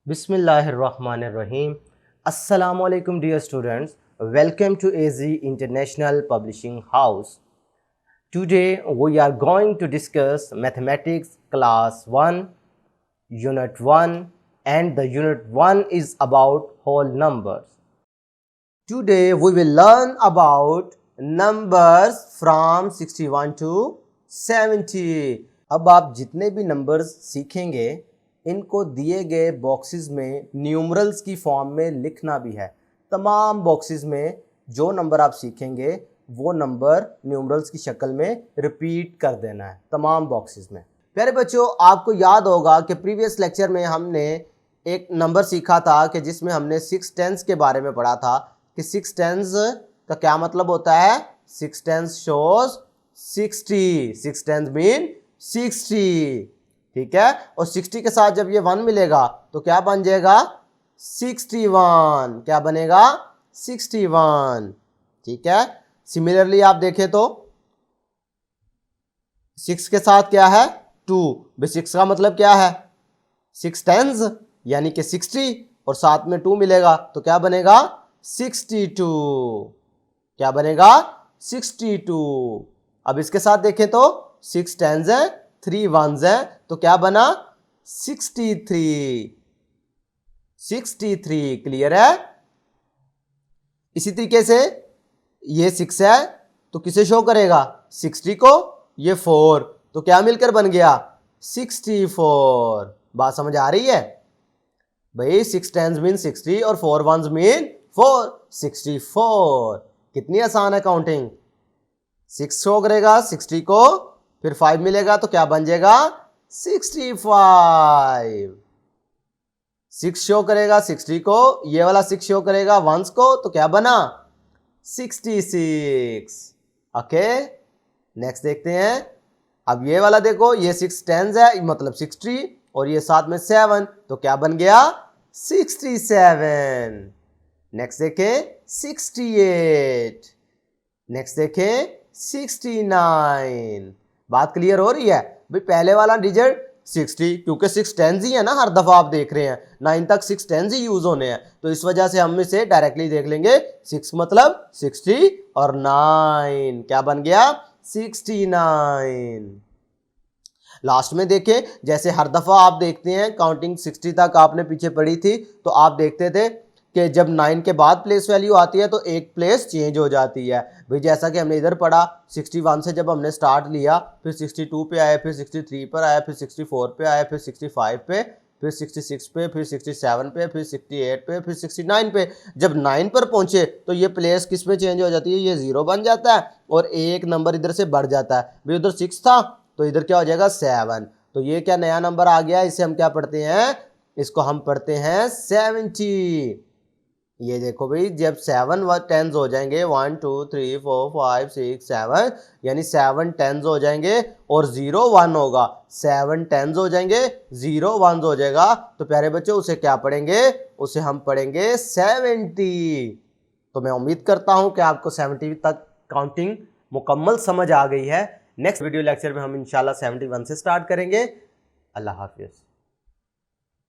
Bismillahirrahmanirrahim. Assalamu alaikum dear students. Welcome to AZ International Publishing House. Today we are going to discuss Mathematics Class 1, Unit 1, and the Unit 1 is about whole numbers. Today we will learn about numbers from 61 to 70. अब आप जितने भी numbers सीखेंगे इनको दिए गए boxes में numerals की फॉर्म में लिखना भी है। तमाम बॉक्सेस में जो नंबर आप सीखेंगे वो नंबर न्यूमरल्स की शक्ल में रिपीट कर देना है तमाम बॉक्सेस में। प्यारे बच्चों, आपको याद होगा कि प्रीवियस लेक्चर में हमने एक नंबर सीखा था कि जिसमें हमने 6 टेंस के बारे में पढ़ा था कि 6 टेंस का क्या मतलब होता है। 6 टेंस शोज 60, 6 टेंस मीन 60, ठीक है। और 60 के साथ जब ये 1 मिलेगा तो क्या बन जाएगा 61, क्या बनेगा 61, ठीक है। सिमिलरली आप देखें तो 6 के साथ क्या है 2, 6 का मतलब क्या है 6 टेंस यानी कि 60 और साथ में 2 मिलेगा तो क्या बनेगा 62, क्या बनेगा 62। अब इसके साथ देखें तो 6 टेंस है 3 वंस है तो क्या बना 63, 63, क्लियर है। इसी तरीके से ये 6 है तो किसे शो करेगा 60 को, ये 4 तो क्या मिलकर बन गया 64। बात समझ आ रही है भाई। 6 टेंस मीन 60 और 4 वंस मीन 4, 64। कितनी आसान है काउंटिंग। 6 शो करेगा 60 को, फिर 5 मिलेगा तो क्या बन जाएगा 65। 6 शो करेगा 60 को, ये वाला 6 शो करेगा वंस को तो क्या बना 66। ओके, नेक्स्ट देखते हैं। अब ये वाला देखो, ये 6 टेंस है मतलब 60 और ये साथ में 7 तो क्या बन गया 67। नेक्स्ट देखें 68, नेक्स्ट देखें 69। बात क्लियर हो रही है भाई। पहले वाला डिजिट 60 क्योंकि 6 टेंस ही है ना, हर दफा आप देख रहे हैं 9 तक 6 टेंस ही यूज होने हैं तो इस वजह से हम इसे डायरेक्टली देख लेंगे। 6 मतलब 60 और 9 क्या बन गया 69। लास्ट में देखें, जैसे हर दफा आप देखते हैं काउंटिंग 60 तक आपने पीछे पढ़ी थी तो आप देखते थे कि जब 9 के बाद प्लेस वैल्यू आती है तो एक प्लेस चेंज हो जाती है भाई। जैसा कि हमने इधर पढ़ा 61 से जब हमने स्टार्ट लिया, फिर 62 पे आए, फिर 63 पर आए, फिर 64 पे आए, फिर 65 पे, फिर 66 पे, फिर 67 पे, फिर 68 पे, फिर 69 पे। जब 9 पर पहुंचे तो ये प्लेस किस में चेंज हो जाती है, ये 0 बन जाता है और एक नंबर इधर से बढ़ जाता है भाई। उधर 6 था तो इधर क्या हो जाएगा 7, तो ये क्या नया नंबर आ गया। इसे हम क्या पढ़ते हैं, इसको हम पढ़ते हैं 70। ये देखो भाई, जब 7 टेंस हो जाएंगे 1 2 3 4 5 6 7 यानी 7 टेंस हो जाएंगे और 0 1 होगा। 7 टेंस हो जाएंगे 0 1 हो जाएगा तो प्यारे बच्चों उसे क्या पढ़ेंगे, उसे हम पढ़ेंगे 70। तो मैं उम्मीद करता हूं कि आपको 70 तक काउंटिंग मुकम्मल समझ आ गई है। नेक्स्ट वीडियो लेक्चर में हम इंशाल्लाह 71 से स्टार्ट करेंगे। अल्लाह हाफिज।